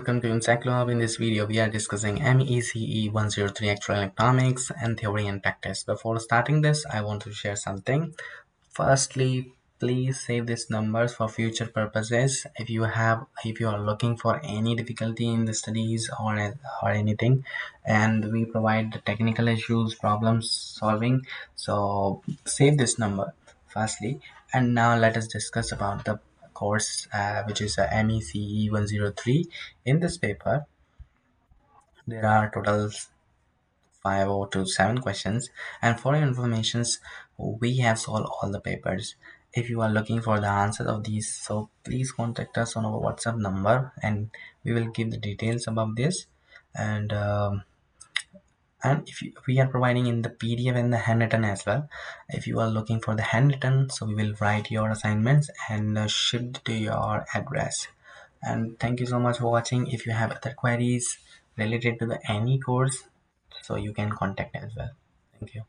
Welcome to Encyclo. In this video, we are discussing MECE 103 Actual Economics and Theory and Practice. Before starting this, I want to share something. Firstly, please save these numbers for future purposes. If you are looking for any difficulty in the studies or anything, and we provide the technical issues, problem solving. So save this number firstly, and now let us discuss about the course which is MECE 103. In this paper, there are total 5 to 7 questions, and for your informations, we have solved all the papers. If you are looking for the answer of these, so please contact us on our WhatsApp number, and we will give the details about this. And if we are providing in the PDF and the handwritten as well. If you are looking for the handwritten, so we will write your assignments and ship to your address. And thank you so much for watching. If you have other queries related to the any course, so you can contact as well. Thank you.